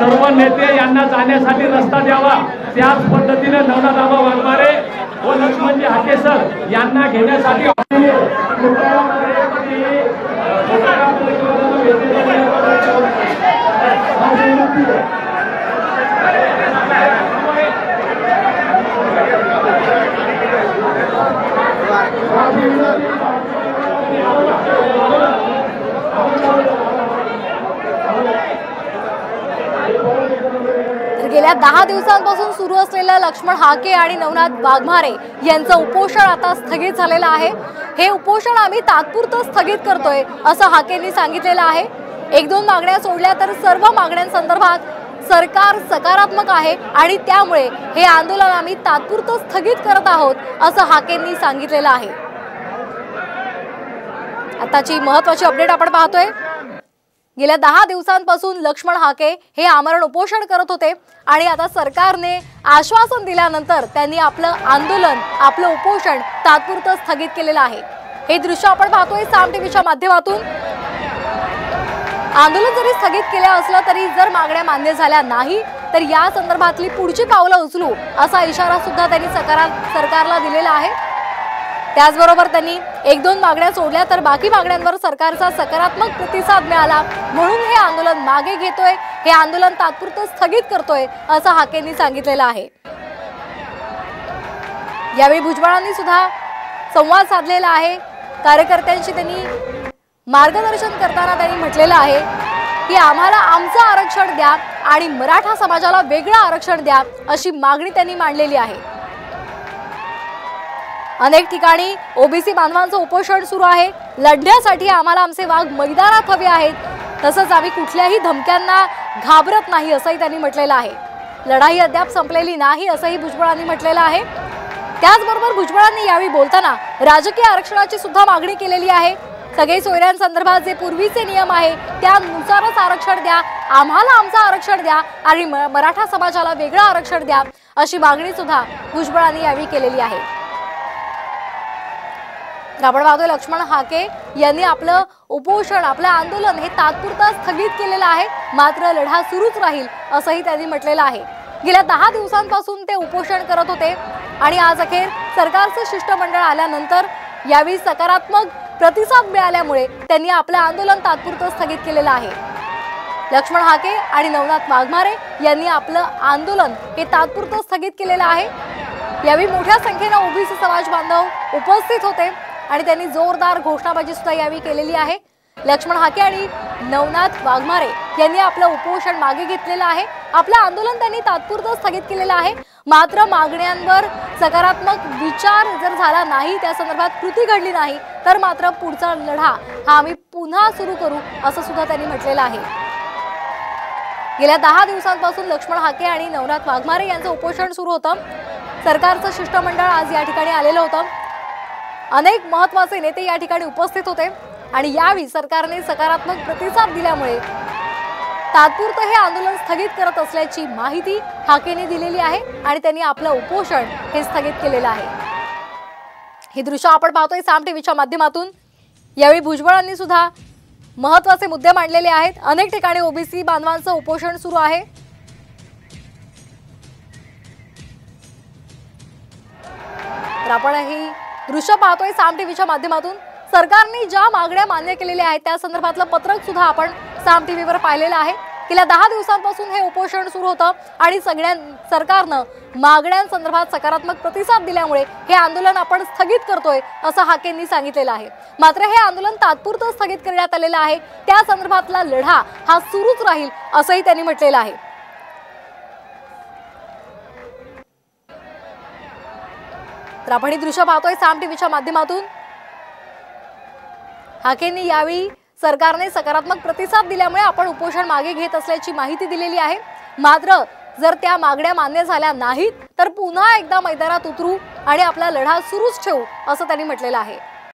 सर्व नेते यांना जाण्यासाठी रस्ता द्यावा। त्याच पद्धतीने नवनाथाबा वाघमारे व लक्ष्मणजी हाके सर यांना घेण्यासाठी गेल्या 10 दिवसांपासून सुरू असलेलं लक्ष्मण हाके आणि नवनाथ वाघमारे यांचं उपोषण आता स्थगित झालेलं आहे। हे उपोषण आम्ही तात्पुरतं स्थगित करतोय असं हाकेंनी सांगितलेलं आहे। 1-2 मागण्या सोडल्या तर सर्व मागण्यांसंदर्भात सरकार सकारात्मक आहे आणि त्यामुळे हे आंदोलन आम्ही तात्पुरतं स्थगित करत आहोत असं हाकेंनी सांगितलेलं आहे। आताची महत्त्वाची अपडेट आपण पाहतोय। गेल्या 10 दिवसांपासून लक्ष्मण हाके हे आमरण उपोषण करत होते आणि आता सरकारने आश्वासन दिल्यानंतर त्यांनी आपलं आंदोलन आपलं उपोषण तात्पुरतं स्थगित केलेलं आहे। हे दृश्य आपण पाहतोय साम टीव्हीच्या माध्यमातून। आंदोलन जरी स्थगित केलं असलं तरी जर मागण्या मान्य झाल्या नाही तर या संदर्भातली पुढची पावलं उचलू असा इशारा सुद्धा त्यांनी सरकारला दिलेला आहे। त्याचबरोबर त्यांनी 1-2 मागण्या सोडल्या तर बाकी मागण्यांवर सरकारचा सकारात्मक प्रतिसाद मिळाला म्हणून हे आंदोलन मागे घेतोय, हे आंदोलन तात्पुरतं स्थगित करतोय असं हाकेंनी सांगितलेलं आहे। यावेळी भुजबळांनी सुद्धा संवाद साधलेला आहे। कार्यकर्त्यांशी त्यांनी मार्गदर्शन करताना त्यांनी म्हटलेलं आहे की आम्हाला आमचं आरक्षण द्या आणि मराठा समाजाला वेगळं आरक्षण द्या अशी मागणी त्यांनी मांडलेली आहे। अनेक ठिकाणी ओबीसी बांधवांचं उपोषण सुरू आहे। लढण्यासाठी आम्हाला आमचे वाघ मैदानात हवे आहेत, तसंच आम्ही कुठल्याही धमक्यांना घाबरत नाही असंही त्यांनी म्हटलेलं आहे। लढाई अद्याप संपलेली नाही असंही भुजबळांनी म्हटलेलं आहे। त्याचबरोबर भुजबळांनी यावेळी बोलताना राजकीय आरक्षणाची सुद्धा मागणी केलेली आहे। सगळे सोयऱ्यांसंदर्भात जे पूर्वीचे नियम आहे त्यानुसारच आरक्षण द्या, आम्हाला आमचं आरक्षण द्या आणि मराठा समाजाला वेगळं आरक्षण द्या अशी मागणी सुद्धा भुजबळांनी यावेळी केलेली आहे। आपण पाहतोय लक्ष्मण हाके यांनी आपलं उपोषण आपलं आंदोलन हे तात्पुरतं स्थगित केलेलं आहे, मात्र लढा सुरूच राहील असंही त्यांनी म्हटलेलं आहे। गेल्या 10 दिवसांपासून ते उपोषण करत होते आणि आज अखेर सरकारचं शिष्टमंडळ आल्यानंतर यावेळी सकारात्मक प्रतिसाद मिळाल्यामुळे त्यांनी आपलं आंदोलन तात्पुरतं स्थगित केलेलं आहे। लक्ष्मण हाके आणि नवनाथ वाघमारे यांनी आपलं आंदोलन हे तात्पुरतं स्थगित केलेलं आहे। यावेळी मोठ्या संख्येने ओबीसी समाज बांधव उपस्थित होते आणि त्यांनी जोरदार घोषणाबाजी सुद्धा यावेळी केलेली आहे। लक्ष्मण हाके आणि नवनाथ वाघमारे यांनी आपलं उपोषण मागे घेतलेलं आहे। आपलं आंदोलन त्यांनी तात्पुरतं स्थगित केलेलं आहे, मात्र मागण्यांवर सकारात्मक विचार जर झाला नाही, त्या संदर्भात कृती घडली नाही तर मात्र पुढचा लढा हा आम्ही पुन्हा सुरू करू असं सुद्धा त्यांनी म्हटलेलं आहे। गेल्या 10 दिवसांपासून लक्ष्मण हाके आणि नवनाथ वाघमारे यांचं उपोषण सुरू होतं। सरकारचं शिष्टमंडळ आज या ठिकाणी आलेलं होतं। अनेक महत्त्वाचे नेते या ठिकाणी उपस्थित होते आणि यावेळी सरकारने सकारात्मक प्रतिसाद दिल्यामुळे तात्पुरतं हे आंदोलन स्थगित करत असल्याची माहिती हाकेने दिलेली आहे आणि त्यांनी आपलं उपोषण हे स्थगित केलेलं आहे। हे दृश्य आपण पाहतोय साम टीव्हीच्या माध्यमातून। यावेळी भुजबळांनी सुद्धा महत्त्वाचे मुद्दे मांडलेले आहेत। अनेक ठिकाणी ओबीसी बांधवांचं उपोषण सुरू आहे। तर आपण ही दृश्य पाहतोय साम टीव्हीच्या माध्यमातून। सरकारने ज्या मागण्या मान्य केलेल्या आहेत त्या संदर्भातलं पत्रक सुद्धा आपण साम टीव्हीवर पाहिलेलं आहे। गेल्या 10 दिवसांपासून हे उपोषण सुरू होतं आणि सरकारनं मागण्यांसंदर्भात सकारात्मक प्रतिसाद दिल्यामुळे हे आंदोलन आपण स्थगित करतोय असं हाकेंनी सांगितलेलं आहे। मात्र हे आंदोलन तात्पुरतं स्थगित करण्यात आलेलं आहे, त्या संदर्भातला लढा हा सुरूच राहील असंही त्यांनी म्हटलेलं आहे। तर आपण ही दृश्य पाहतोय साम टीव्हीच्या माध्यमातून। हाकेंनी यावेळी सरकारने सकारात्मक प्रतिसाद दिल्यामुळे आपण उपोषण मागे घेत असल्याची माहिती दिलेली आहे, मात्र जर त्या मागण्या मान्य झाल्या नाहीत तर पुन्हा एकदा मैदानात उतरू आणि आपला लढा सुरूच ठेवू असं त्यांनी म्हटलेलं आहे।